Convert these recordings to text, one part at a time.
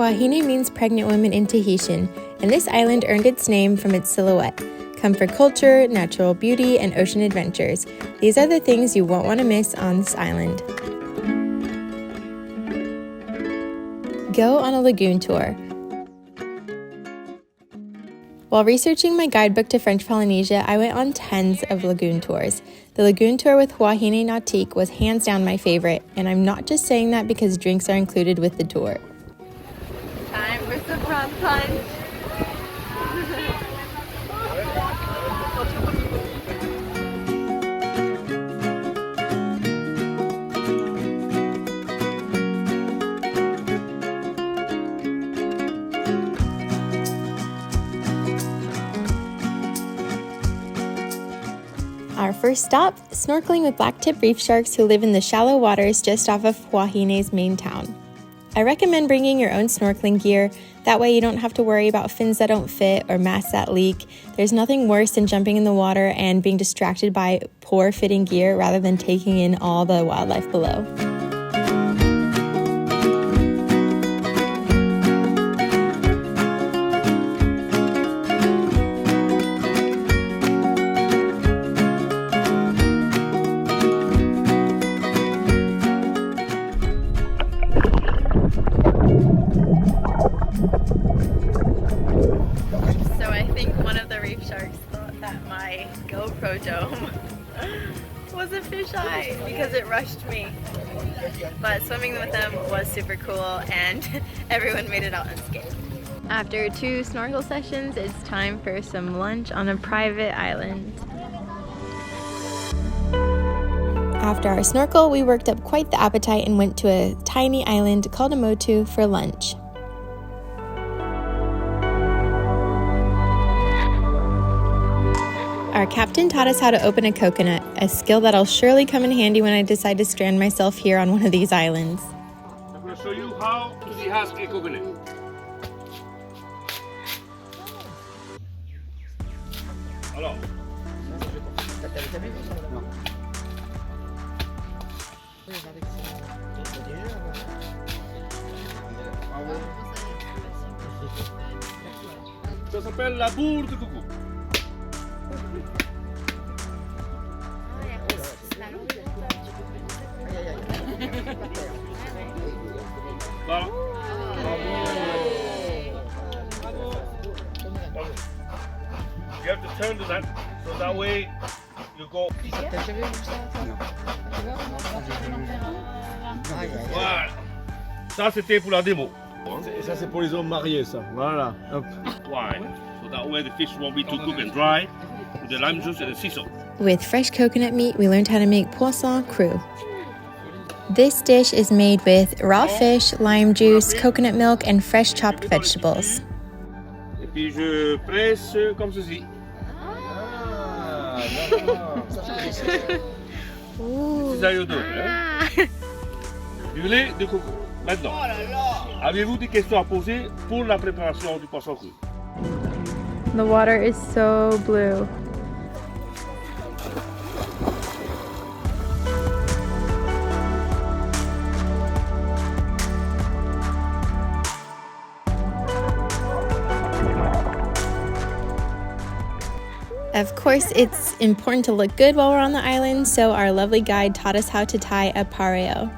Huahine means pregnant women in Tahitian, and this island earned its name from its silhouette. Come for culture, natural beauty, and ocean adventures. These are the things you won't want to miss on this island. Go on a lagoon tour. While researching my guidebook to French Polynesia, I went on tens of lagoon tours. The lagoon tour with Huahine Nautique was hands down my favorite, and I'm not just saying that because drinks are included with the tour. Time for some rum punch. Our first stop, snorkeling with blacktip reef sharks who live in the shallow waters just off of Huahine's main town. I recommend bringing your own snorkeling gear, that way you don't have to worry about fins that don't fit or masks that leak. There's nothing worse than jumping in the water and being distracted by poor fitting gear rather than taking in all the wildlife below. GoPro dome was a fisheye because it rushed me, but swimming with them was super cool and everyone made it out unscathed. After 2 snorkel sessions, it's time for some lunch on a private island. After our snorkel, we worked up quite the appetite and went to a tiny island called a Motu for lunch. Our captain taught us how to open a coconut, a skill that'll surely come in handy when I decide to strand myself here on one of these islands. I'm going to show you how to dehusk a coconut. Alors. Ça s'appelle la bourre de coco. Voilà. You have to turn to that, so that way you go. Voilà. Ça c'était pour la démo. Et ça c'est pour les hommes mariés, ça. Voilà. Hop. Wine. So that way the fish won't be too cooked and dry. With the lime juice and the sea salt. With fresh coconut meat, we learned how to make poisson cru. This dish is made with raw fish, lime juice, coconut milk, and fresh chopped vegetables. Et puis je presse comme ceci. C'est ça you do, hein? Du lait de coco. Maintenant, avez-vous des questions à poser pour la préparation du poisson cru? The water is so blue. Of course, it's important to look good while we're on the island, so our lovely guide taught us how to tie a pareo.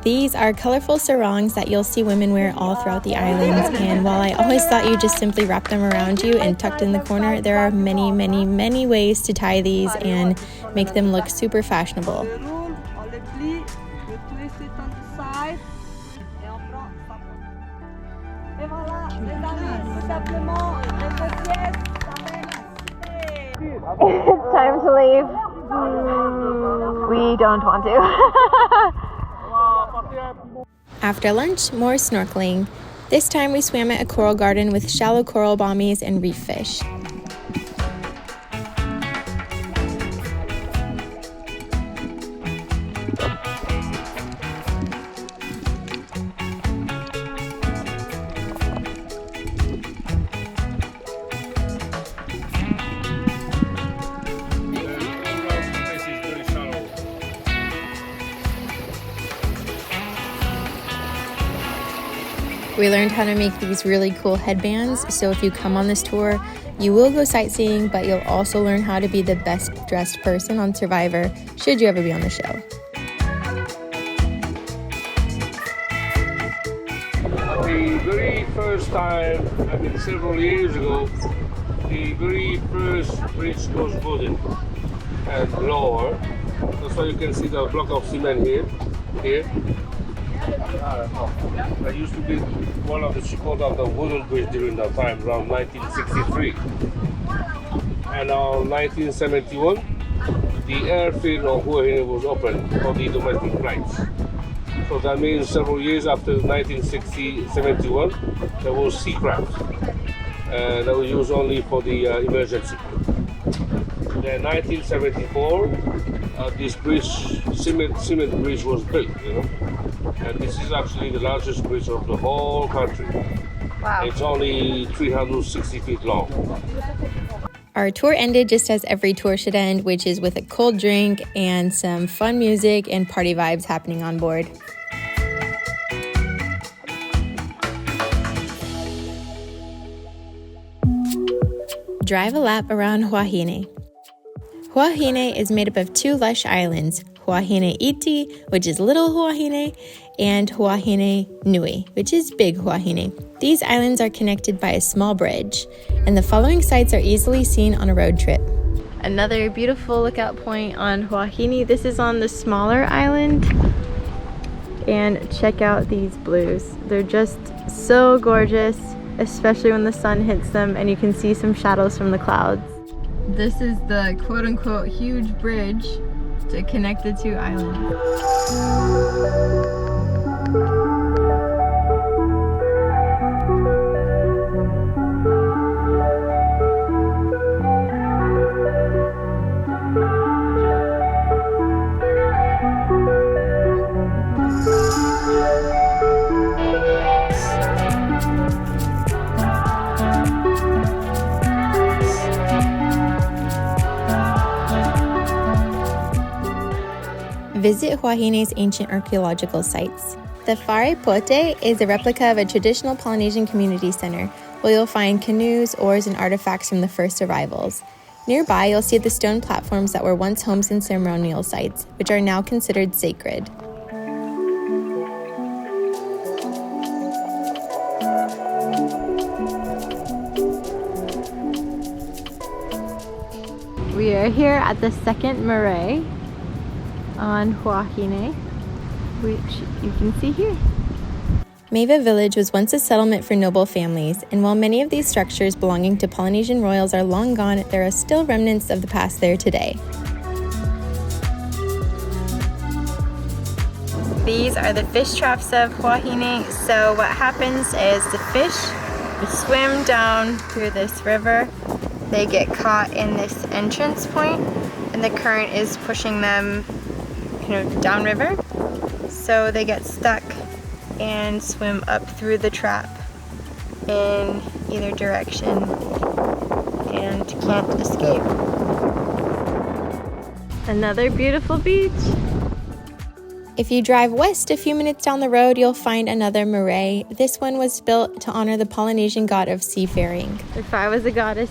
These are colorful sarongs that you'll see women wear all throughout the islands, and while I always thought you just simply wrap them around you and tucked in the corner, there are many, many, many ways to tie these and make them look super fashionable. It's time to leave. We don't want to. After lunch, more snorkeling. This time we swam at a coral garden with shallow coral bommies and reef fish. We learned how to make these really cool headbands, so if you come on this tour, you will go sightseeing, but you'll also learn how to be the best dressed person on Survivor, should you ever be on the show. The very first time, several years ago, the very first bridge was wooden and lower. That's why you can see the block of cement here. That used to be one of the support of the wooden bridge during that time, around 1963. And in 1971, the airfield of Huahine was open for the domestic flights. So that means several years after 1971, there was seacraft. And that was used only for the emergency. Then 1974, this bridge, cement bridge was built, And this is actually the largest bridge of the whole country. Wow. It's only 360 feet long. Our tour ended just as every tour should end, which is with a cold drink and some fun music and party vibes happening on board. Drive a lap around Huahine. Huahine is made up of 2 lush islands, Huahine Iti, which is Little Huahine, and Huahine Nui, which is Big Huahine. These islands are connected by a small bridge, and the following sites are easily seen on a road trip. Another beautiful lookout point on Huahine. This is on the smaller island, and check out these blues. They're just so gorgeous, especially when the sun hits them and you can see some shadows from the clouds. This is the quote-unquote huge bridge to connect the 2 islands. Visit Huahine's ancient archaeological sites. The Whare Pote is a replica of a traditional Polynesian community center, where you'll find canoes, oars, and artifacts from the first arrivals. Nearby, you'll see the stone platforms that were once homes and ceremonial sites, which are now considered sacred. We are here at the second marae on Huahine, which you can see here. Meva Village was once a settlement for noble families, and while many of these structures belonging to Polynesian royals are long gone, there are still remnants of the past there today. These are the fish traps of Huahine. So what happens is the fish swim down through this river. They get caught in this entrance point, and the current is pushing them downriver, so they get stuck and swim up through the trap in either direction and can't escape. Another beautiful beach. If you drive west a few minutes down the road, you'll find another marae. This one was built to honor the Polynesian god of seafaring. If I was a goddess,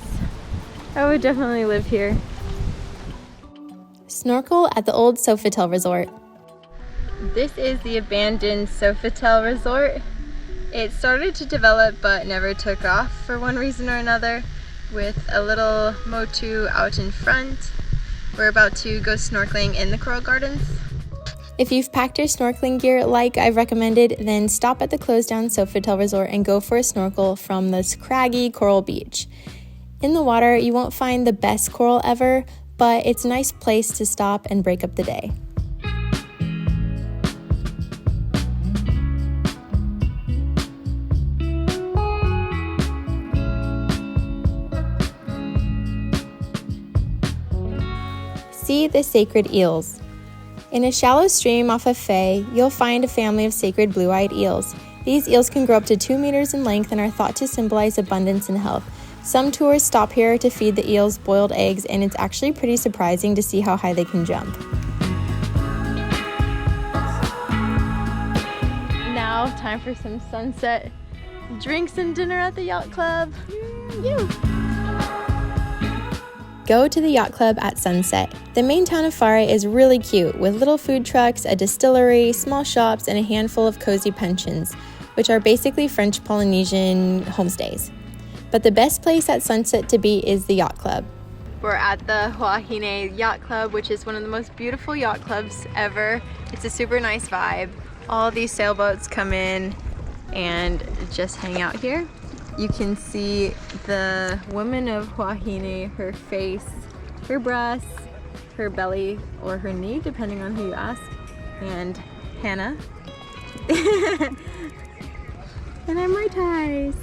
I would definitely live here. Snorkel at the old Sofitel resort. This is the abandoned Sofitel resort. It started to develop but never took off for one reason or another, with a little Motu out in front. We're about to go snorkeling in the coral gardens. If you've packed your snorkeling gear like I've recommended, then stop at the closed down Sofitel resort and go for a snorkel from this craggy coral beach. In the water, you won't find the best coral ever, but it's a nice place to stop and break up the day. See the Sacred Eels. In a shallow stream off of Faye, you'll find a family of sacred blue-eyed eels. These eels can grow up to 2 meters in length and are thought to symbolize abundance and health. Some tours stop here to feed the eels boiled eggs, and it's actually pretty surprising to see how high they can jump. Now, time for some sunset Drinks and dinner at the yacht club. Go to the yacht club at sunset. The main town of Fare is really cute, with little food trucks, a distillery, small shops, and a handful of cozy pensions, which are basically French Polynesian homestays. But the best place at sunset to be is the yacht club. We're at the Huahine Yacht Club, which is one of the most beautiful yacht clubs ever. It's a super nice vibe. All these sailboats come in and just hang out here. You can see the woman of Huahine, her face, her breasts, her belly, or her knee, depending on who you ask, and Hannah. And I'm Martais.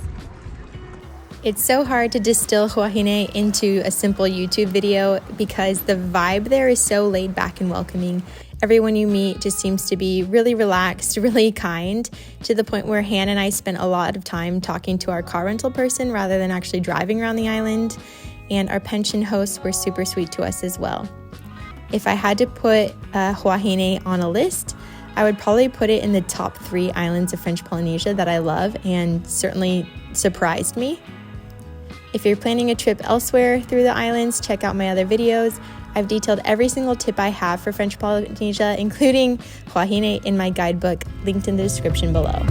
It's so hard to distill Huahine into a simple YouTube video because the vibe there is so laid back and welcoming. Everyone you meet just seems to be really relaxed, really kind, to the point where Hannah and I spent a lot of time talking to our car rental person rather than actually driving around the island, and our pension hosts were super sweet to us as well. If I had to put Huahine on a list, I would probably put it in the top 3 islands of French Polynesia that I love and certainly surprised me. If you're planning a trip elsewhere through the islands, check out my other videos. I've detailed every single tip I have for French Polynesia, including Huahine, in my guidebook, linked in the description below.